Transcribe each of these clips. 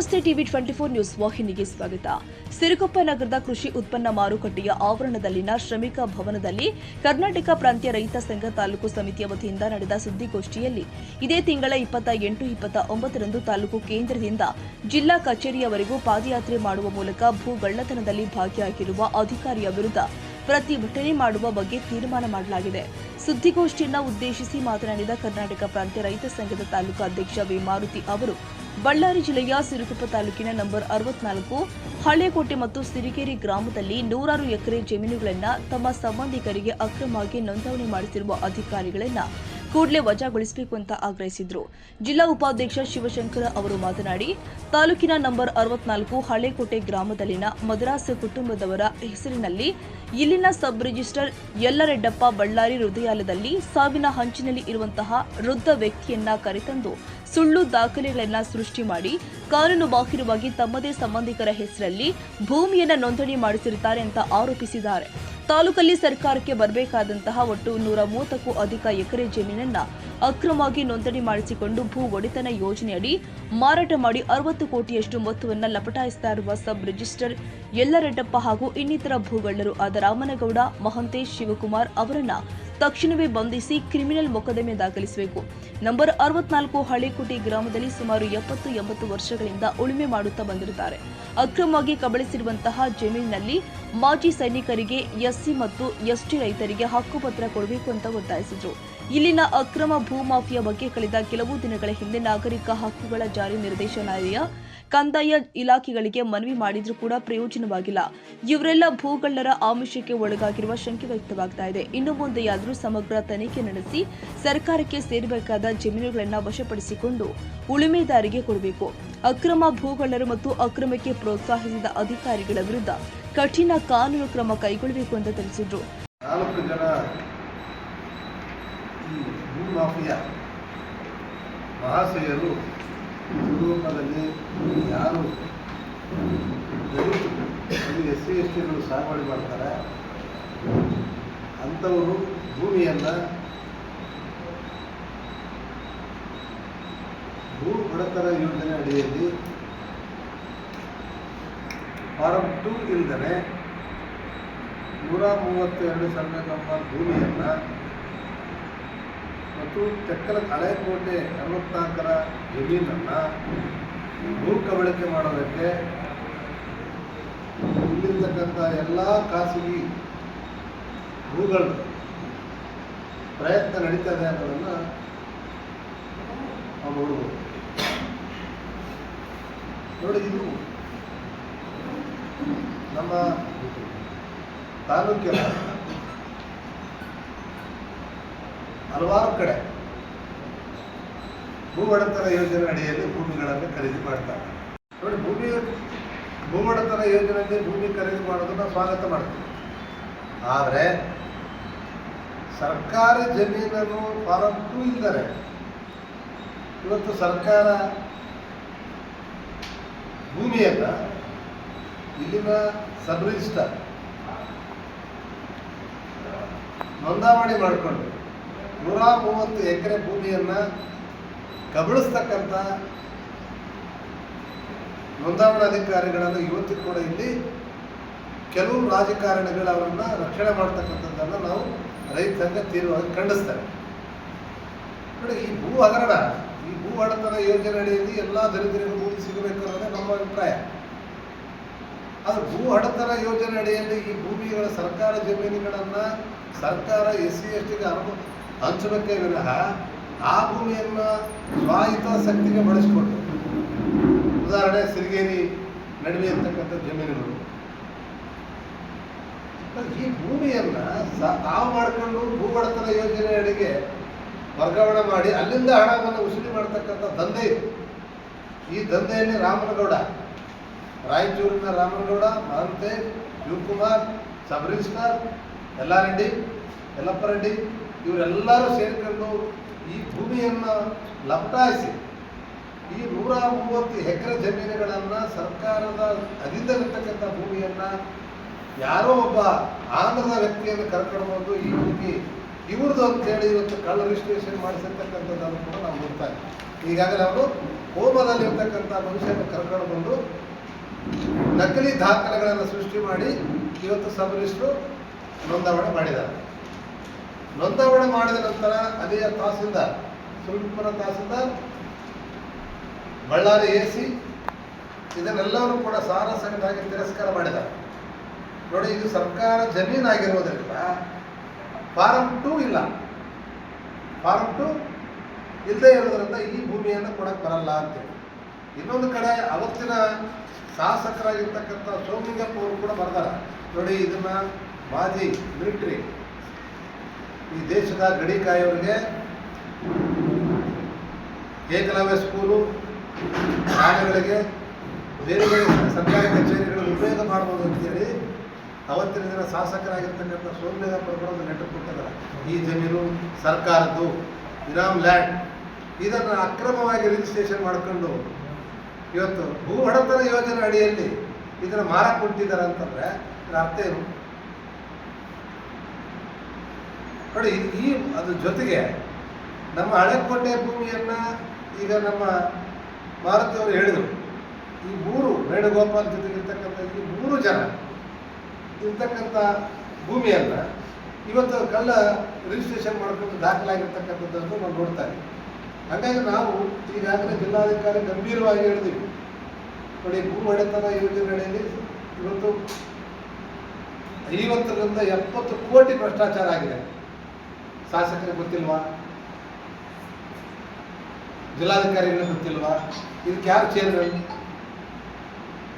ನಮಸ್ತೆ TV 24 news ವಾಹಿನಿಗೆ ಸ್ವಾಗತ. ಸಿರುಗುಪ್ಪ ನಗರದ ಕೃಷಿ ಉತ್ಪನ್ನ ಮಾರುಕಟ್ಟೆಯ ಆವರಣದಲ್ಲಿನ ಶ್ರಮಿಕ ಭವನದಲ್ಲಿ ಕರ್ನಾಟಕ ಪ್ರಾಂತ್ಯ ರೈತ ಸಂಘ ತಾಲೂಕು ಸಮಿತಿಯ ವತಿಯಿಂದ ನಡೆದ ಸುದ್ದಿಗೋಷ್ಠಿಯಲ್ಲಿ ಇದೇ ತಿಂಗಳ 28, 29ರಂದು ತಾಲೂಕು ಕೇಂದ್ರದಿಂದ ಜಿಲ್ಲಾ ಕಚೇರಿಯವರೆಗೂ ಪಾದಯಾತ್ರೆ ಮಾಡುವ ಮೂಲಕ ಭೂಗಳ್ಳತನದಲ್ಲಿ ಭಾಗಿಯಾಗಿರುವ ಅಧಿಕಾರಿಯ ವಿರುದ್ಧ ಪ್ರತಿಭಟನೆ ಮಾಡುವ ಬಗ್ಗೆ ತೀರ್ಮಾನ ಮಾಡಲಾಗಿದೆ. ಸುದ್ದಿಗೋಷ್ಠಿಯನ್ನು ಉದ್ದೇಶಿಸಿ ಮಾತನಾಡಿದ ಕರ್ನಾಟಕ ಪ್ರಾಂತ್ಯ ರೈತ ಸಂಘದ ತಾಲೂಕು ಅಧ್ಯಕ್ಷ ವಿ ಮಾರುತಿ ಅವರು, ಬಳ್ಳಾರಿ ಜಿಲ್ಲೆಯ ಸಿರುಗುಪ್ಪ ತಾಲೂಕಿನ ನಂಬರ್ 64 ಹಳೇಕೋಟೆ ಮತ್ತು ಸಿರಿಗೇರಿ ಗ್ರಾಮದಲ್ಲಿ 100 ಎಕರೆ ಜಮೀನುಗಳನ್ನು ತಮ್ಮ ಸಂಬಂಧಿಕರಿಗೆ ಅಕ್ರಮವಾಗಿ ನೋಂದಣಿ ಮಾಡಿಸಿರುವ ಅಧಿಕಾರಿಗಳನ್ನು ಕೂಡಲೇ ವಜಾಗೊಳಿಸಬೇಕು ಅಂತ ಆಗ್ರಹಿಸಿದರು. ಜಿಲ್ಲಾ ಉಪಾಧ್ಯಕ್ಷ ಶಿವಶಂಕರ ಅವರು ಮಾತನಾಡಿ, ತಾಲೂಕಿನ ನಂಬರ್ 64 ಹಳೇಕೋಟೆ ಗ್ರಾಮದಲ್ಲಿನ ಮದ್ರಾಸ್ ಕುಟುಂಬದವರ ಹೆಸರಿನಲ್ಲಿ ಇಲ್ಲಿನ ಸಬ್ ರಿಜಿಸ್ಟರ್ ಯಲ್ಲರೆಡ್ಡಪ್ಪ ಬಳ್ಳಾರಿ ಹೃದಯಾಲಯದಲ್ಲಿ ಸಾವಿನ ಹಂಚಿನಲ್ಲಿ ಇರುವಂತಹ ವೃದ್ಧ ವ್ಯಕ್ತಿಯನ್ನ ಕರೆತಂದು ಸುಳ್ಳು ದಾಖಲೆಗಳನ್ನು ಸೃಷ್ಟಿ ಮಾಡಿ ಕಾನೂನು ಬಾಹಿರವಾಗಿ ತಮ್ಮದೇ ಸಂಬಂಧಿಕರ ಹೆಸರಲ್ಲಿ ಭೂಮಿಯನ್ನ ನೋಂದಣಿ ಮಾಡಿಸಿರುತ್ತಾರೆ ಅಂತ ಆರೋಪಿಸಿದ್ದಾರೆ. ತಾಲೂಕಲ್ಲಿ ಸರ್ಕಾರಕ್ಕೆ ಬರಬೇಕಾದಂತಹ ಒಟ್ಟು 130ಕ್ಕೂ ಅಧಿಕ ಎಕರೆ ಜಮೀನನ್ನ ಅಕ್ರಮವಾಗಿ ನೋಂದಣಿ ಮಾಡಿಸಿಕೊಂಡು ಭೂ ಒಡೆತನ ಯೋಜನೆಯಡಿ ಮಾರಾಟ ಮಾಡಿ 60 ಕೋಟಿಯಷ್ಟು ಮೊತ್ತವನ್ನು ಲಪಟಾಯಿಸ್ತಾ ಇರುವ ಸಬ್ ರಿಜಿಸ್ಟರ್ ಯಲ್ಲರೆಡ್ಡಪ್ಪ ಹಾಗೂ ಇನ್ನಿತರ ಭೂಗಳ್ಳರು ಆದ ರಾಮನಗೌಡ, ಮಹಂತೇಶ್, ಶಿವಕುಮಾರ್ ಅವರನ್ನ ತಕ್ಷಣವೇ ಬಂಧಿಸಿ ಕ್ರಿಮಿನಲ್ ಮೊಕದ್ದಮೆ ದಾಖಲಿಸಬೇಕು. ನಂಬರ್ 64 ಹಳೇಕೋಟೆ ಗ್ರಾಮದಲ್ಲಿ ಸುಮಾರು 70-80 ವರ್ಷಗಳಿಂದ ಉಳುಮೆ ಮಾಡುತ್ತಾ ಬಂದಿರುತ್ತಾರೆ. ಅಕ್ರಮವಾಗಿ ಕಬಳಿಸಿರುವಂತಹ ಜಮೀನಿನಲ್ಲಿ ಮಾಜಿ ಸೈನಿಕರಿಗೆ, ಎಸ್ಸಿ ಮತ್ತು ಎಸ್ಟಿ ರೈತರಿಗೆ ಹಕ್ಕುಪತ್ರ ಕೊಡಬೇಕು ಅಂತ ಒತ್ತಾಯಿಸಿದರು. ಇಲ್ಲಿನ ಅಕ್ರಮ ಭೂ ಮಾಫಿಯಾ ಬಗ್ಗೆ ಕಳೆದ ಕೆಲವು ದಿನಗಳ ಹಿಂದೆ ನಾಗರಿಕ ಹಕ್ಕುಗಳ ಜಾರಿ ನಿರ್ದೇಶನಾಲಯ, ಕಂದಾಯ ಇಲಾಖೆಗಳಿಗೆ ಮನವಿ ಮಾಡಿದ್ರೂ ಕೂಡ ಪ್ರಯೋಜನವಾಗಿಲ್ಲ. ಇವರೆಲ್ಲ ಭೂಗಳ್ಳರ ಆಮಿಷಕ್ಕೆ ಒಳಗಾಗಿರುವ ಶಂಕೆ ವ್ಯಕ್ತವಾಗ್ತಾ ಇದೆ. ಇನ್ನು ಮುಂದೆಯಾದರೂ ಸಮಗ್ರ ತನಿಖೆ ನಡೆಸಿ ಸರ್ಕಾರಕ್ಕೆ ಸೇರಬೇಕಾದ ಜಮೀನುಗಳನ್ನು ವಶಪಡಿಸಿಕೊಂಡು ಉಳುಮೆದಾರಿಗೆ ಕೊಡಬೇಕು. ಅಕ್ರಮ ಭೂಗಳ್ಳರು ಮತ್ತು ಅಕ್ರಮಕ್ಕೆ ಪ್ರೋತ್ಸಾಹಿಸಿದ ಅಧಿಕಾರಿಗಳ ವಿರುದ್ಧ ಕಠಿಣ ಕಾನೂನು ಕ್ರಮ ಕೈಗೊಳ್ಳಬೇಕು ಅಂತ ತಿಳಿಸಿದ್ರು. ಮಹಾಶಯರು ಸಿರುಗುಪ್ಪದಲ್ಲಿ ಯಾರು ಎಸ್ಸಿ ಎಸ್ಟಿಗಳು ಸಾಗುವಳಿ ಮಾಡ್ತಾರೆ ಅಂಥವರು ಭೂಮಿಯನ್ನು ಭೂ ಒಡೆತನ ಯೋಜನೆ ಅಡಿಯಲ್ಲಿ ಫಾರಂ 2 ಇಲ್ಲದೆ 132 ಸರ್ವೆ ನಂಬರ್ ಭೂಮಿಯನ್ನು ಮತ್ತು ತೆಕ್ಕಲ ಹಳೇಕೋಟೆ 64ರ ಜಮೀನನ್ನು ಭೂ ಕಬಳಿಕೆ ಮಾಡೋದಕ್ಕೆ ಇಲ್ಲಿರ್ತಕ್ಕಂಥ ಎಲ್ಲ ಖಾಸಗಿ ಭೂಗಳು ಪ್ರಯತ್ನ ನಡೀತದೆ ಅನ್ನೋದನ್ನು ನಾವು ನೋಡ್ಬೋದು. ನೋಡಿ, ಇದು ನಮ್ಮ ತಾಲೂಕಿನ ಹಲವಾರು ಕಡೆ ಭೂ ಒಡೆತನ ಯೋಜನೆ ಅಡಿಯಲ್ಲಿ ಭೂಮಿಗಳನ್ನು ಖರೀದಿ ಮಾಡ್ತಾರೆ. ನೋಡಿ, ಭೂ ಒಡೆತನ ಯೋಜನೆಯಲ್ಲಿ ಭೂಮಿ ಖರೀದಿ ಮಾಡೋದನ್ನ ಸ್ವಾಗತ ಮಾಡ್ತೀವಿ. ಆದರೆ ಸರ್ಕಾರ ಜಮೀನನ್ನು ಫಾರಂ 2 ಇದ್ದಾರೆ. ಇವತ್ತು ಸರ್ಕಾರ ಭೂಮಿಯನ್ನು ಇಲ್ಲಿನ ಸಬ್ ರಿಜಿಸ್ಟರ್ ನೋಂದಾವಣಿ ಮಾಡಿಕೊಂಡು 130 ಎಕರೆ ಭೂಮಿಯನ್ನು ಕಬಳಿಸ್ತಕ್ಕಂಥ ನೋಂದಾವಣಾಧಿಕಾರಿಗಳನ್ನು ಇವತ್ತಿಗೂ ಕೂಡ ಇಲ್ಲಿ ಕೆಲವು ರಾಜಕಾರಣಿಗಳು ಅವರನ್ನು ರಕ್ಷಣೆ ಮಾಡ್ತಕ್ಕಂಥದ್ದನ್ನು ನಾವು ರೈತ ಸಂಘ ತೀವ್ರವಾಗಿ ಖಂಡಿಸ್ತಾರೆ. ನೋಡಿ, ಈ ಭೂ ಹಗರಣ, ಈ ಭೂ ಒಡೆತನ ಯೋಜನೆ ಅಡಿಯಲ್ಲಿ ಎಲ್ಲ ದಲಿತರಿಗೂ ಭೂಮಿ ಸಿಗಬೇಕು ಅನ್ನೋದೇ ನಮ್ಮ ಅಭಿಪ್ರಾಯ. ಆದರೆ ಭೂ ಒಡೆತನ ಯೋಜನೆ ಅಡಿಯಲ್ಲಿ ಈ ಭೂಮಿಗಳ ಸರ್ಕಾರ ಜಮೀನುಗಳನ್ನು ಸರ್ಕಾರ ಎಸ್ಸಿ ಎಸ್ಟಿಗೆ ಹಂಚಬೇಕೇ ವಿನಃ ಆ ಭೂಮಿಯನ್ನು ಸ್ವಾಯತ್ತ ಬಳಸಿಕೊಂಡು, ಉದಾಹರಣೆ ಸಿರಿಗೇರಿ ನಡುವೆ ಇರ್ತಕ್ಕಂಥ ಜಮೀನುಗಳು, ಈ ಭೂಮಿಯನ್ನು ತಾವು ಮಾಡಿಕೊಂಡು ಭೂ ಒಡೆತನ ಯೋಜನೆ ಅಡಿಗೆ ವರ್ಗಾವಣೆ ಮಾಡಿ ಅಲ್ಲಿಂದ ಹಣವನ್ನು ವಸೂಲಿ ಮಾಡ್ತಕ್ಕಂಥ ದಂಧೆ ಇದೆ. ಈ ದಂಧೆಯಲ್ಲಿ ರಾಮನಗೌಡ, ರಾಯಚೂರಿನ ರಾಮನಗೌಡ, ಮಹಂತೇಶ್, ಶಿವಕುಮಾರ್, ಸಬ್ ರಿಜಿಸ್ಟರ್ ಯಲ್ಲಪ್ಪ ರೆಡ್ಡಿ ಇವರೆಲ್ಲರೂ ಸೇರಿಕೊಂಡು ಈ ಭೂಮಿಯನ್ನು ಲಪಟಾಯಿಸಿ ಈ 130 ಎಕರೆ ಜಮೀನುಗಳನ್ನು ಸರ್ಕಾರದ ಅಧೀನದಲ್ಲಿರ್ತಕ್ಕಂಥ ಭೂಮಿಯನ್ನು ಯಾರೋ ಒಬ್ಬ ಆಂಧ್ರದ ವ್ಯಕ್ತಿಯನ್ನು ಕರ್ಕೊಂಡು ಬಂದು ಈ ಭೂಮಿ ಇವ್ರದ್ದು ಅಂತೇಳಿ ಇವತ್ತು ಕಳ್ಳ ರಿಜಿಸ್ಟ್ರೇಷನ್ ಮಾಡಿಸಿರ್ತಕ್ಕಂಥದ್ದನ್ನು ಕೂಡ ನಾವು ನೋಡ್ತಾ ಇದ್ದೀವಿ. ಈಗಾಗಲೇ ಅವರು ಹೋಮದಲ್ಲಿರ್ತಕ್ಕಂಥ ಮನುಷ್ಯನ ಕರ್ಕೊಂಡು ಬಂದು ನಕಲಿ ದಾಖಲೆಗಳನ್ನು ಸೃಷ್ಟಿ ಮಾಡಿ ಇವತ್ತು ಸಬ್ ರಿಜಿಸ್ಟ್ರು ನೋಂದಾವಣೆ ಮಾಡಿದ್ದಾರೆ. ನೋಂದಾವಣೆ ಮಾಡಿದ ನಂತರ ಅಲ್ಲಿಯ ತಹಸೀಲ್ದಾರ್, ಸುರಪುರ ತಹಸೀಲ್ದಾರ್, ಬಳ್ಳಾರಿ AC ಇದನ್ನೆಲ್ಲವೂ ಕೂಡ ಸಾರಾಸಗಟಾಗಿ ತಿರಸ್ಕಾರ ಮಾಡಿದ್ದಾರೆ. ನೋಡಿ, ಇದು ಸರ್ಕಾರ ಜಮೀನಾಗಿರುವುದರಿಂದ ಫಾರಂ 2 ಇಲ್ಲ. ಫಾರಂ 2 ಇಲ್ಲದೆ ಇರೋದ್ರಿಂದ ಈ ಭೂಮಿಯನ್ನು ಕೊಡಕ್ಕೆ ಬರಲ್ಲ ಅಂತೇಳಿ. ಇನ್ನೊಂದು ಕಡೆ ಅವತ್ತಿನ ಶಾಸಕರಾಗಿರ್ತಕ್ಕಂಥ ಸೋಮಲಿಂಗಪ್ಪ ಅವರು ಕೂಡ ಬರ್ತಾರೆ. ನೋಡಿ, ಇದನ್ನ ಮಾಜಿ ಮಿಲಿಟರಿ, ಈ ದೇಶದ ಗಡಿ ಕಾಯೋರಿಗೆ ಏಕಲವ್ಯ ಸ್ಕೂಲು, ಶಾಲೆಗಳಿಗೆ, ಬೇರೆ ಬೇರೆ ಸರ್ಕಾರಿ ಕಚೇರಿಗಳಿಗೆ ಉಪಯೋಗ ಮಾಡ್ಬೋದು ಅಂತೇಳಿ ಅವತ್ತಿನ ದಿನ ಶಾಸಕರಾಗಿರ್ತಕ್ಕಂಥ ಸೋಮಲಿಂಗಪ್ಪ ಕೂಡ ಒಂದು ಲೆಟರ್ ಕೊಟ್ಟಿದ್ದಾರೆ. ಈ ಜಮೀನು ಸರ್ಕಾರದ್ದು, ಇರಾಮ್ ಲ್ಯಾಂಡ್, ಇದನ್ನು ಅಕ್ರಮವಾಗಿ ರಿಜಿಸ್ಟ್ರೇಷನ್ ಮಾಡಿಕೊಂಡು ಇವತ್ತು ಭೂ ಒಡೆತನ ಯೋಜನೆ ಅಡಿಯಲ್ಲಿ ಇದನ್ನು ಮಾರಕ್ಕೆ ಕೊಟ್ಟಿದ್ದಾರೆ ಅಂತಂದರೆ ಇದರ ಅರ್ಥ ಏನು? ನೋಡಿ, ಈ ಅದ್ರ ಜೊತೆಗೆ ನಮ್ಮ ಹಳೆಕೋಟೆ ಭೂಮಿಯನ್ನು ಈಗ ನಮ್ಮ ಮಾರುತಿಯವರು ಹೇಳಿದರು. ಈ 3 ವೇಣುಗೋಪಾಲ್ ಜೊತೆಗಿರ್ತಕ್ಕಂಥ ಈ 3 ಜನ ಇರ್ತಕ್ಕಂಥ ಭೂಮಿಯನ್ನು ಇವತ್ತು ಕಳ್ಳ ರಿಜಿಸ್ಟ್ರೇಷನ್ ಮಾಡ್ಕೊಂಡು ದಾಖಲಾಗಿರ್ತಕ್ಕಂಥದ್ದನ್ನು ನಾವು ನೋಡ್ತಾ ಇದ್ದೀವಿ. ಹಾಗಾಗಿ ನಾವು ಈಗಾಗಲೇ ಜಿಲ್ಲಾಧಿಕಾರಿ ಗಂಭೀರವಾಗಿ ಹೇಳಿದ್ದೀವಿ. ನೋಡಿ, ಭೂ ಒಡೆತನ ಯೋಜನೆಗಳಲ್ಲಿ ಇವತ್ತು 50ರಿಂದ 70 ಕೋಟಿ ಭ್ರಷ್ಟಾಚಾರ ಆಗಿದೆ. ಶಾಸಕರಿಗೆ ಗೊತ್ತಿಲ್ವಾ? ಜಿಲ್ಲಾಧಿಕಾರಿಗಳಿಗೆ ಗೊತ್ತಿಲ್ವಾ? ಇದಕ್ಕೆ ಯಾರು ಚೇರ್ಮನ್?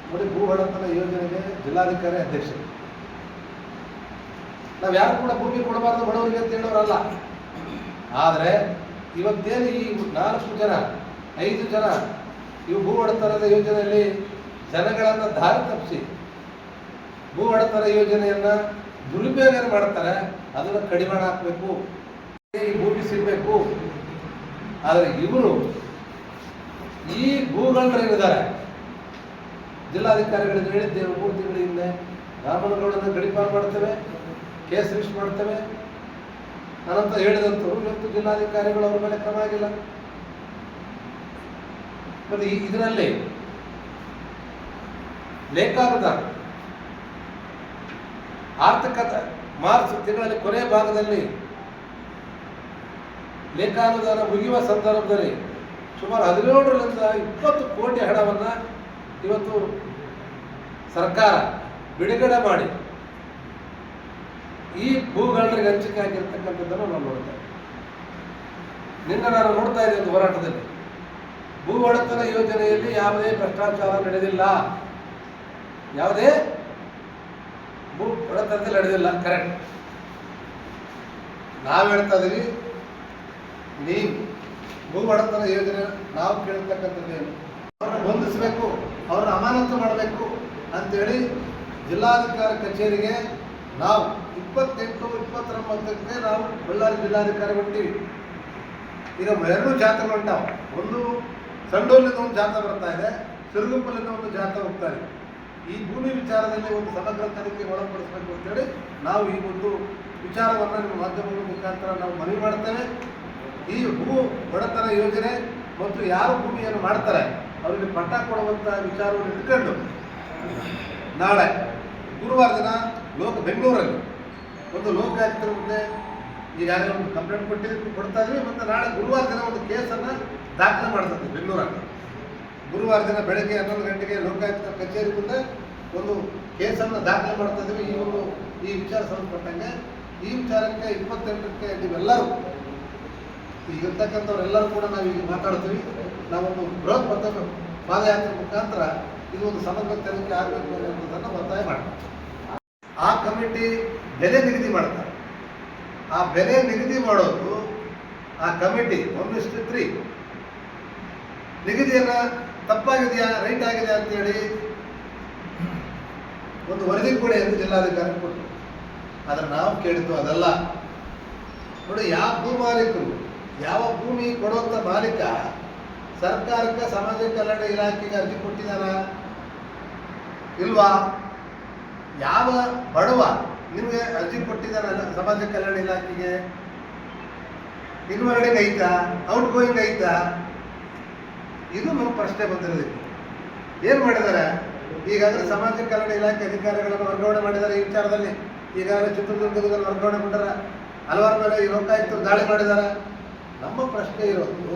ನೋಡಿ, ಭೂ ಒಡೆತನ ಯೋಜನೆಗೆ ಜಿಲ್ಲಾಧಿಕಾರಿ ಅಧ್ಯಕ್ಷರು. ನಾವು ಯಾರು ಕೂಡ ಭೂಮಿ ಕೊಡಬಾರ್ದು ಬಡವರಿಗೆ ಅಂತ ಹೇಳೋರಲ್ಲ. ಆದರೆ ಇವತ್ತೇನು ಈ 4 ಜನ 5 ಜನ ಇವು ಭೂ ಒಡೆತನದ ಯೋಜನೆಯಲ್ಲಿ ಜನಗಳನ್ನು ದಾರಿ ತಪ್ಪಿಸಿ ಭೂ ಒಡೆತನ ಯೋಜನೆಯನ್ನು ದುರುಪಯೋಗ ಮಾಡ್ತಾರೆ. ಅದನ್ನು ಕಡಿವಾಣ ಹಾಕಬೇಕು, ಈ ಭೂಮಿ ಸಿಗಬೇಕು. ಆದರೆ ಇವರು ಈ ಭೂಗಳ್ಳರೇನಿದ್ದಾರೆ, ಜಿಲ್ಲಾಧಿಕಾರಿಗಳಿಗೆ ಹೇಳಿದ್ದೇವೆ 3 ತಿಂಗಳ ಹಿಂದೆ, ರಾಮನಗೌಡನ ಗಡಿಪಾರು ಮಾಡ್ತೇವೆ, ಕೇಸ್ ರಿಜಿಸ್ಟರ್ ಮಾಡ್ತೇವೆ ಅನಂತ ಹೇಳಿದಂಥವ್ರು ಇವತ್ತು ಜಿಲ್ಲಾಧಿಕಾರಿಗಳು ಅವ್ರ ಮೇಲೆ ಕ್ರಮ ಆಗಿಲ್ಲ. ಮತ್ತು ಇದರಲ್ಲಿ ಲೇಖಾನುದಾನ ಆರ್ಥಿಕತೆ ಮಾರ್ಚ್ ತಿಂಗಳಲ್ಲಿ ಕೊನೆಯ ಭಾಗದಲ್ಲಿ ಲೇಖಾನುದಾನ ಮುಗಿಯುವ ಸಂದರ್ಭದಲ್ಲಿ ಸುಮಾರು 17ರಿಂದ 20 ಕೋಟಿ ಹಣವನ್ನು ಇವತ್ತು ಸರ್ಕಾರ ಬಿಡುಗಡೆ ಮಾಡಿ ಈ ಭೂಗಳ್ಳರಿಗೆ ಹಂಚಿಕೆ ಆಗಿರ್ತಕ್ಕಂಥದ್ದನ್ನು ನಾವು ನೋಡ್ತೇವೆ. ನಿನ್ನೆ ನಾನು ನೋಡ್ತಾ ಇದ್ದೆ ಒಂದು ಹೋರಾಟದಲ್ಲಿ, ಭೂ ಒಡೆತನ ಯೋಜನೆಯಲ್ಲಿ ಯಾವುದೇ ಭ್ರಷ್ಟಾಚಾರ ನಡೆದಿಲ್ಲ, ಯಾವುದೇ ಭೂ ಒಡೆತನದಲ್ಲಿ ನಡೆದಿಲ್ಲ. ಕರೆಕ್ಟ್. ನಾವು ಹೇಳ್ತಾ ಇದೀವಿ, ನೀವು ಭೂ ಒಡೆತನ ಯೋಜನೆ ನಾವು ಕೇಳ್ತಕ್ಕಂಥದ್ದೇನು, ಅವ್ರನ್ನ ಬಂಧಿಸಬೇಕು, ಅವ್ರನ್ನ ಅಮಾನತು ಮಾಡಬೇಕು ಅಂತೇಳಿ ಜಿಲ್ಲಾಧಿಕಾರಿ ಕಚೇರಿಗೆ ನಾವು 28-29ಕ್ಕೆ ನಾವು ಬಳ್ಳಾರಿ ಜಿಲ್ಲಾಧಿಕಾರಿ ಹೊಂಟೀವಿ. ಈಗ 2 ಜಾಥಾಗಳು ಹೊಂಟಾವ. ಒಂದು ಸಂಡೂರಿನಿಂದ ಒಂದು ಜಾಥಾ ಬರ್ತಾ ಇದೆ, ಸಿರುಗುಪ್ಪಲಿಂದ ಒಂದು ಜಾಥಾ ಹೋಗ್ತಾ ಇದೆ. ಈ ಭೂಮಿ ವಿಚಾರದಲ್ಲಿ ಒಂದು ಸಮಗ್ರ ತನಿಖೆಗೆ ಒಳಪಡಿಸಬೇಕು ಅಂತೇಳಿ ನಾವು ಈ ಒಂದು ವಿಚಾರವನ್ನು ನಿಮ್ಮ ಮಾಧ್ಯಮಗಳ ಮುಖಾಂತರ ನಾವು ಮನವಿ ಮಾಡ್ತೇವೆ. ಈ ಭೂ ಒಡೆತನ ಯೋಜನೆ ಮತ್ತು ಯಾರು ಭೂಮಿಯನ್ನು ಮಾಡ್ತಾರೆ ಅವರಿಗೆ ಪಟ್ಟ ಕೊಡುವಂಥ ವಿಚಾರವನ್ನು ಇಟ್ಕೊಂಡು ನಾಳೆ ಗುರುವಾರ ದಿನ ಬೆಂಗಳೂರಲ್ಲಿ ಒಂದು ಲೋಕಾಯುಕ್ತರ ಮುಂದೆ ಈಗಾಗಲೇ ಒಂದು ಕಂಪ್ಲೇಂಟ್ ಕೊಡ್ತಾ ಇದ್ವಿ. ಮತ್ತು ನಾಳೆ ಗುರುವಾರ ದಿನ ಒಂದು ಕೇಸನ್ನು ದಾಖಲೆ ಮಾಡ್ತದೆ ಬೆಂಗಳೂರಲ್ಲಿ. ಗುರುವಾರ ದಿನ ಬೆಳಗ್ಗೆ 11 ಗಂಟೆಗೆ ಲೋಕಾಯುಕ್ತ ಕಚೇರಿ ಮುಂದೆ ಒಂದು ಕೇಸನ್ನು ದಾಖಲೆ ಮಾಡ್ತಾ ಇದ್ವಿ. ಈ ವಿಚಾರ ಸಂಬಂಧಪಟ್ಟಂಗೆ ಈ ವಿಚಾರಕ್ಕೆ 28ಕ್ಕೆ ನೀವೆಲ್ಲರೂ ಈಗಿರ್ತಕ್ಕಂಥವ್ರೆಲ್ಲರೂ ಕೂಡ ನಾವು ಈಗ ಮಾತಾಡ್ತೀವಿ. ನಾವೊಂದು ಬೃಹತ್ ಪಾದಯಾತ್ರೆ ಮುಖಾಂತರ ಇದು ಒಂದು ಸಮಗ್ರ ತನಿಖೆ ಆಗಬೇಕು ಅನ್ನೋದನ್ನು ಒತ್ತಾಯ ಮಾಡ್ತಾರೆ. ಆ ಕಮಿಟಿ ಬೆಲೆ ನಿಗದಿ ಮಾಡ್ತಾರೆ. ಆ ಬೆಲೆ ನಿಗದಿ ಮಾಡೋದು ಆ ಕಮಿಟಿ 1:3 ನಿಗದಿಯನ್ನು ತಪ್ಪಾಗಿದೆಯಾ ರೈಟ್ ಆಗಿದೆಯಾ ಅಂತೇಳಿ ಒಂದು ವರದಿ ಕೊಡಿ ಎಂದು ಜಿಲ್ಲಾಧಿಕಾರಿ ಕೊಟ್ಟರು. ಆದರೆ ನಾವು ಕೇಳಿದ್ದು ಅದಲ್ಲ. ನೋಡಿ, ಯಾವ ಭೂ ಮಾಲೀಕರು, ಯಾವ ಭೂಮಿ ಕೊಡುವಂಥ ಮಾಲೀಕ ಸರ್ಕಾರಕ್ಕೆ ಸಮಾಜ ಕಲ್ಯಾಣ ಇಲಾಖೆಗೆ ಅರ್ಜಿ ಕೊಟ್ಟಿದ್ದಾನ ಇಲ್ವಾ? ಯಾವ ಬಡವ ನಿಮಗೆ ಅರ್ಜಿ ಕೊಟ್ಟಿದ್ದಾನಲ್ಲ ಸಮಾಜ ಕಲ್ಯಾಣ ಇಲಾಖೆಗೆ? ಇನ್ವರ್ಡಿಂಗ್ ಐತಾ, ಔಟ್ ಗೋಯಿಂಗ್ ಐತಾ? ಇದು ನಮ್ಮ ಪ್ರಶ್ನೆ ಬಂದಿರೋದು. ಏನು ಮಾಡಿದ್ದಾರೆ ಈಗಾಗಲೇ ಸಮಾಜ ಕಲ್ಯಾಣ ಇಲಾಖೆ ಅಧಿಕಾರಿಗಳನ್ನು ವರ್ಗಾವಣೆ ಮಾಡಿದ್ದಾರೆ. ಈ ವಿಚಾರದಲ್ಲಿ ಈಗಾಗಲೇ ಚಿತ್ರದುರ್ಗದಲ್ಲಿ ವರ್ಗಾವಣೆ ಮಾಡಿದ್ದಾರೆ. ಹಲವಾರು ಮೇಲೆ ಈ ಲೋಕಾಯುಕ್ತ ದಾಳಿ ಮಾಡಿದ್ದಾರೆ. ನಮ್ಮ ಪ್ರಶ್ನೆ ಇರೋದು,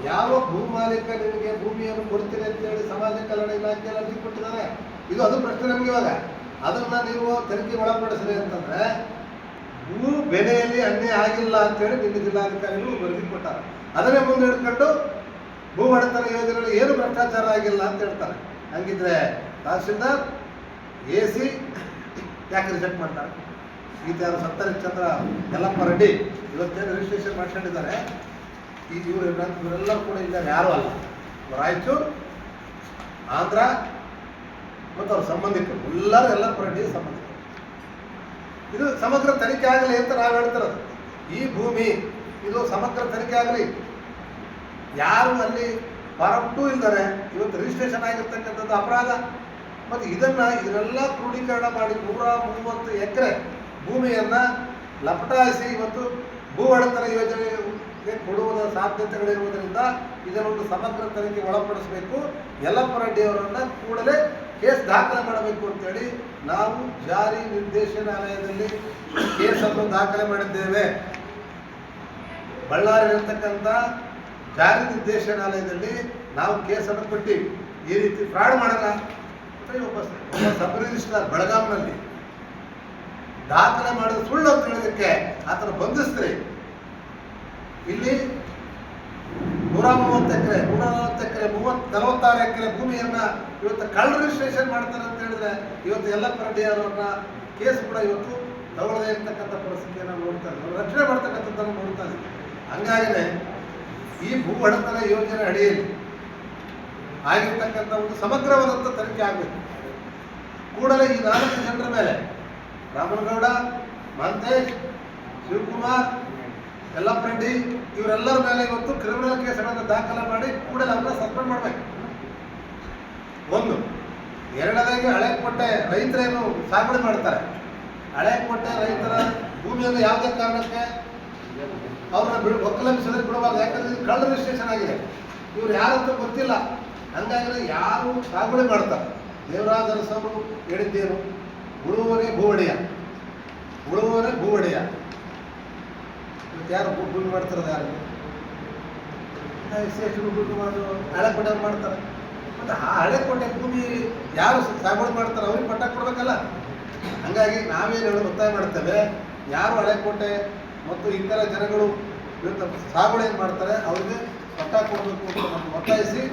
ಯಾವ ಭೂ ಮಾಲೀಕ ನಿಮಗೆ ಭೂಮಿಯನ್ನು ಕೊಡ್ತೀರಿ ಅಂತೇಳಿ ಸಮಾಜ ಕಲ್ಯಾಣ ಇಲಾಖೆಯಲ್ಲಿ ಅರ್ಜಿ ಕೊಟ್ಟಿದ್ದಾರೆ. ಅದು ಪ್ರಶ್ನೆ ನಮ್ಗೆ. ಇವಾಗ ಅದನ್ನ ನೀವು ತನಿಖೆಗೆ ಒಳಪಡಿಸ್ರಿ ಅಂತಂದ್ರೆ ಭೂ ಬೆಲೆಯಲ್ಲಿ ಅನ್ಯಾಯ ಆಗಿಲ್ಲ ಅಂತೇಳಿ ನಿನ್ನ ಜಿಲ್ಲಾಧಿಕಾರಿಗಳು ವರದಿ ಕೊಟ್ಟಾರೆ. ಅದನ್ನೇ ಮುಂದೆ ಹಿಡ್ಕೊಂಡು ಭೂ ಒಡೆತನ ಯೋಜನೆಗಳು ಏನು ಭ್ರಷ್ಟಾಚಾರ ಆಗಿಲ್ಲ ಅಂತ ಹೇಳ್ತಾರೆ. ಹಂಗಿದ್ರೆ ತಹಸೀಲ್ದಾರ್ AC ಯಾಕೆ ರಿಜೆಕ್ಟ್ ಮಾಡ್ತಾರೆ? ಗೀತಾರು ಸತ್ತರಿ ಚಂದ್ರ ಯಲ್ಲಪ್ಪ ರೆಡ್ಡಿ ಇವತ್ತೇನು ರಿಜಿಸ್ಟ್ರೇಷನ್ ಮಾಡ್ಕೊಂಡಿದ್ದಾರೆ. ಇವರೆಲ್ಲರೂ ಕೂಡ ಇದ್ದಾರೆ, ಯಾರೂ ಅಲ್ಲ. ರಾಯಚೂರು, ಆಂಧ್ರ ಮತ್ತು ಅವ್ರ ಸಂಬಂಧಿಕರು ಎಲ್ಲಪ್ಪ ರೆಡ್ಡಿ ಸಂಬಂಧಿಕರು. ಇದು ಸಮಗ್ರ ತನಿಖೆ ಆಗಲಿ ಅಂತ ನಾವು ಹೇಳ್ತಿರೋದು. ಈ ಭೂಮಿ ಇದು ಸಮಗ್ರ ತನಿಖೆ ಆಗಲಿ. ಯಾರು ಅಲ್ಲಿ ಫಾರಂ 2 ಇದ್ದಾರೆ, ಇವತ್ತು ರಿಜಿಸ್ಟ್ರೇಷನ್ ಆಗಿರ್ತಕ್ಕಂಥದ್ದು ಅಪರಾಧ. ಮತ್ತು ಇದನ್ನೆಲ್ಲ ಕ್ರೋಢೀಕರಣ ಮಾಡಿ 130 ಎಕರೆ ಭೂಮಿಯನ್ನು ಲಪಟಾಯಿಸಿ ಇವತ್ತು ಭೂ ಒಡೆತನ ಯೋಜನೆಗೆ ಕೊಡುವ ಸಾಧ್ಯತೆಗಳಿರುವುದರಿಂದ ಇದನ್ನೊಂದು ಸಮಗ್ರ ತನಿಖೆ ಒಳಪಡಿಸಬೇಕು. ಯಲ್ಲಪ್ಪ ರೆಡ್ಡಿ ಅವರನ್ನು ಕೂಡಲೇ ಕೇಸ್ ದಾಖಲೆ ಮಾಡಬೇಕು ಅಂತೇಳಿ ನಾವು ಜಾರಿ ನಿರ್ದೇಶನಾಲಯದಲ್ಲಿ ಕೇಸನ್ನು ದಾಖಲೆ ಮಾಡಿದ್ದೇವೆ. ಬಳ್ಳಾರಿಯಲ್ಲಿರ್ತಕ್ಕಂಥ ಜಾರಿ ನಿರ್ದೇಶನಾಲಯದಲ್ಲಿ ನಾವು ಕೇಸನ್ನು ಕೊಟ್ಟಿವಿ. ಈ ರೀತಿ ಫ್ರಾಡ್ ಮಾಡಲ್ಲ. ಒಬ್ಬ ಸಬ್ ರಿಜಿಸ್ಟ್ರಾರ್ ಬೆಳಗಾಂನಲ್ಲಿ ದಾಖಲೆ ಮಾಡಿದ ಸುಳ್ಳು ಅಂತ ಹೇಳಿದಕ್ಕೆ ಆತನ ಬಂಧಿಸ್ತ್ರಿ. ಇಲ್ಲಿ 130 ಎಕರೆ 140 ಎಕರೆ 46 ಎಕರೆ ಭೂಮಿಯನ್ನ ಇವತ್ತು ಕಳ್ಳ ರಿಜಿಸ್ಟ್ರೇಷನ್ ಮಾಡ್ತಾರೆ ಅಂತ ಹೇಳಿದ್ರೆ ಇವತ್ತು ಯಲ್ಲಪ್ಪ ರೆಡ್ಡಿ ಅವರನ್ನ ಕೇಸ್ ಕೂಡ ಇವತ್ತು ತಗೊಳ್ಳದೇ ಇರ್ತಕ್ಕಂಥ ಪರಿಸ್ಥಿತಿಯನ್ನು ನೋಡ್ತಾ ಇದ್ದೀವಿ. ರಕ್ಷಣೆ ಮಾಡ್ತಕ್ಕಂಥದ್ದನ್ನು ನೋಡ್ತಾ ಇದ್ದೀವಿ. ಹಂಗಾಗಿನೇ ಈ ಭೂ ಒಡೆತನ ಯೋಜನೆ ಅಡಿಯಲ್ಲಿ ಆಗಿರ್ತಕ್ಕಂಥ ಒಂದು ಸಮಗ್ರವಾದಂಥ ತನಿಖೆ ಆಗಬೇಕು. ಕೂಡಲೇ ಈ 4 ಜನರ ಮೇಲೆ ರಾಮನಗೌಡ, ಮಹಂತೇಶ್, ಶಿವಕುಮಾರ್, ಯಲ್ಲಪ್ಪ ರೆಡ್ಡಿ ಇವರೆಲ್ಲರ ಮೇಲೆ ಇವತ್ತು ಕ್ರಿಮಿನಲ್ ಕೇಸ್ಗಳನ್ನು ದಾಖಲೆ ಮಾಡಿ ಕೂಡಲೇ ಅವನ್ನ ಸಸ್ಪೆಂಡ್ ಮಾಡಬೇಕು. ಒಂದು. ಎರಡನೇದಾಗಿ ಹಳೆಕೋಟೆ ರೈತರೇನು ಸಾಗುವಳಿ ಮಾಡ್ತಾರೆ, ಹಳೆಕೋಟೆ ರೈತರ ಭೂಮಿಯನ್ನು ಯಾವುದೇ ಕಾರಣಕ್ಕೆ ಅವ್ರನ್ನ ಒಕ್ಕಲಂಬಿಸಿದ್ರೆ ಬಿಡಬಾರ್ದು. ಯಾಕಂದ್ರೆ ಕಳ್ಳ ರಿಜಿಸ್ಟ್ರೇಷನ್ ಆಗಿದೆ. ಇವ್ರು ಯಾರಂತ ಗೊತ್ತಿಲ್ಲ. ಹಂಗಾಗಿ ಯಾರು ಸಾಗುವಳಿ ಮಾಡ್ತಾರೆ, ದೇವರಾಜ ಅರಸವರು ಹೇಳಿದ್ದೇನು, ಉಳುವವನೇ ಭೂ ಒಡೆಯ, ಉಳುವವನೇ ಭೂ ಒಡೆಯ. ಯಾರು ಭೂಮಿ ಮಾಡ್ತಿರೋದು? ಯಾರು ಭೂಮಿ ಮಾಡೋದು? ಹಳೆಕೋಟೆ ಮಾಡ್ತಾರೆ. ಮತ್ತು ಆ ಹಳೆಕೋಟೆ ಭೂಮಿ ಯಾರು ಸಾಗುವಳಿ ಮಾಡ್ತಾರೆ ಅವ್ರಿಗೆ ಪಟ್ಟ ಕೊಡ್ಬೇಕಲ್ಲ. ಹಂಗಾಗಿ ನಾವೇನು ಹೇಳೋದು ಒತ್ತಾಯ ಮಾಡ್ತೇವೆ, ಯಾರು ಹಳೆಕೋಟೆ ಮತ್ತು ಇತರ ಜನಗಳು ಇವತ್ತು ಸಾಗುವಳಿ ಏನು ಮಾಡ್ತಾರೆ ಅವ್ರಿಗೆ ಪಟ್ಟ ಕೊಡಬೇಕು ಅಂತ ನಾವು ಒತ್ತಾಯಿಸಿ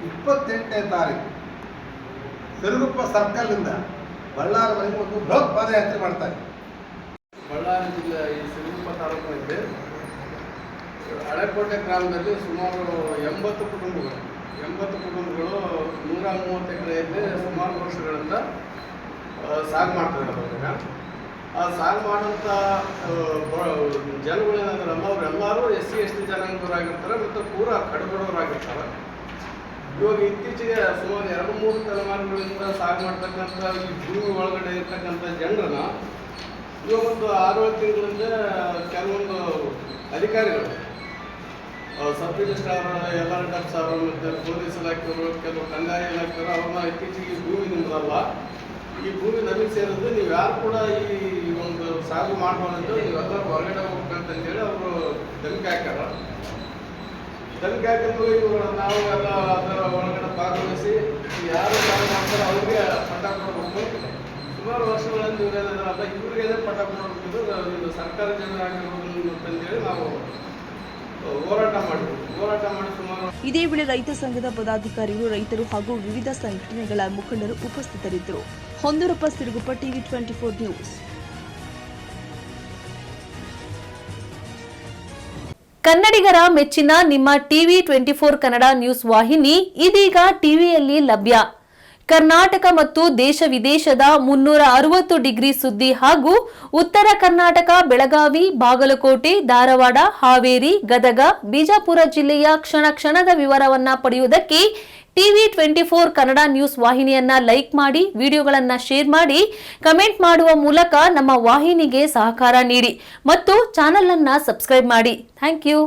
28ನೇ ತಾರೀಕು ಸಿರುಗುಪ್ಪ ಸರ್ಕಲ್ನಿಂದ ಬಳ್ಳಾರಿವರೆಗೂ ಒಂದು ಬೃಹತ್ ಪಾದಯಾತ್ರೆ ಮಾಡ್ತಾರೆ. ಬಳ್ಳಾರಿ ಜಿಲ್ಲೆ ಈ ಸಿರುಗುಪ್ಪ ತಾಲೂಕಿನಲ್ಲಿ ಹಳೆಕೋಟೆ ಗ್ರಾಮದಲ್ಲಿ ಸುಮಾರು 80 ಕುಟುಂಬಗಳು 130 ಎಕರೆಯಲ್ಲಿ ಸುಮಾರು ವರ್ಷಗಳಿಂದ ಸಾగు ಮಾಡ್ತಿದ್ದಾರೆ. ಆ ಸಾಲು ಮಾಡುವಂಥ ಜನಗಳೇನಾದ್ರಲ್ಲ ಅವರೆಲ್ಲರೂ SC ST ಜನಾಂಗದವರಾಗಿರ್ತಾರೆ ಮತ್ತು ಪೂರಾ ಕಡುಬಡವರಾಗಿರ್ತಾರೆ. ಇವಾಗ ಇತ್ತೀಚೆಗೆ ಸುಮಾರು 2-3 ತಲೆಮಾರುಗಳಿಂದ ಸಾగు ಮಾಡ್ತಕ್ಕಂಥ ಈ ಭೂಮಿ ಒಳಗಡೆ ಇರ್ತಕ್ಕಂಥ ಜನರನ್ನ ಇವಾಗೊಂದು 6-7 ತಿಂಗಳಿಂದ ಕೆಲವೊಂದು ಅಧಿಕಾರಿಗಳು ಸಬ್ ರಿಜಿಸ್ಟ್ರಾರ್ ಯಲ್ಲಾರೆಡ್ಡಿ ಸಾರು ಮತ್ತು ಪೊಲೀಸ್ ಇಲಾಖೆಯವರು ಕೆಲವು ಕಂದಾಯ ಇಲಾಖೆಯವರು ಅವ್ರನ್ನ ಇತ್ತೀಚೆಗೆ ಭೂಮಿ ನಿಮ್ಮದಲ್ಲ, ಈ ಭೂಮಿ ನಮಗೆ ಸೇರಿದ್ದು, ನೀವು ಯಾರು ಕೂಡ ಈ ಒಂದು ಸಾಗು ಮಾಡಬಾರ್ದು, ನೀವೆಲ್ಲರೂ ಹೊರಗಡೆ ಹೋಗ್ಬೇಕಂತಂದೇಳಿ ಅವರು ಧಮಕಿ ಹಾಕ್ಯಾರ. ಧಮಕಿ ಹಾಕಿದ್ರು ಇವರು ನಾವು ಎಲ್ಲ ಅದರ ಒಳಗಡೆ ಭಾಗವಹಿಸಿ ಯಾರು ಸಾಗು ಮಾಡ್ತಾರೆ ಅವ್ರಿಗೆ ಪಟ್ಟ ಕೊಡಬೇಕು. ಸುಮಾರು ವರ್ಷಗಳಿಂದ ಇವರೇನಲ್ಲ ಇವ್ರಿಗೆ ಪಟ್ಟ ಕೊಡಬೇಕು, ಇದು ಸರ್ಕಾರಿ ಜಮೀನು ಆಗಿರ್ಬೋದು ಅಂತಂದೇಳಿ ನಾವು ಹೋರಾಟ ಮಾಡಿ ಸುಮಾರು. ಇದೇ ವೇಳೆ ರೈತ ಸಂಘದ ಪದಾಧಿಕಾರಿಗಳು, ರೈತರು ಹಾಗೂ ವಿವಿಧ ಸಂಘಟನೆಗಳ ಮುಖಂಡರು ಉಪಸ್ಥಿತರಿದ್ದರು. ಹೊಂದೂರಪ್ಪ, ಸಿರುಗುಪ್ಪ, ಟಿವಿ 24 ನ್ಯೂಸ್. ಕನ್ನಡಿಗರ ಮೆಚ್ಚಿನ ನಿಮ್ಮ ಟಿವಿ 24 ಕನ್ನಡ ನ್ಯೂಸ್ ವಾಹಿನಿ ಇದೀಗ ಟಿವಿಯಲ್ಲಿ ಲಭ್ಯ. ಕರ್ನಾಟಕ ಮತ್ತು ದೇಶ ವಿದೇಶದ 360 ಡಿಗ್ರಿ ಸುದ್ದಿ ಹಾಗೂ ಉತ್ತರ ಕರ್ನಾಟಕ, ಬೆಳಗಾವಿ, ಬಾಗಲಕೋಟೆ, ಧಾರವಾಡ, ಹಾವೇರಿ, ಗದಗ, ಬಿಜಾಪುರ ಜಿಲ್ಲೆಯ ಕ್ಷಣ ಕ್ಷಣದ ವಿವರವನ್ನ ಪಡೆಯುವುದಕ್ಕೆ ಟಿವಿ 24 ಕನ್ನಡ ನ್ಯೂಸ್ ವಾಹಿನಿಯನ್ನ ಲೈಕ್ ಮಾಡಿ, ವಿಡಿಯೋಗಳನ್ನ ಶೇರ್ ಮಾಡಿ, ಕಮೆಂಟ್ ಮಾಡುವ ಮೂಲಕ ನಮ್ಮ ವಾಹಿನಿಗೆ ಸಹಕಾರ ನೀಡಿ ಮತ್ತು ಚಾನೆಲ್ ಅನ್ನ ಸಬ್ಸ್ಕ್ರೈಬ್ ಮಾಡಿ. Thank you.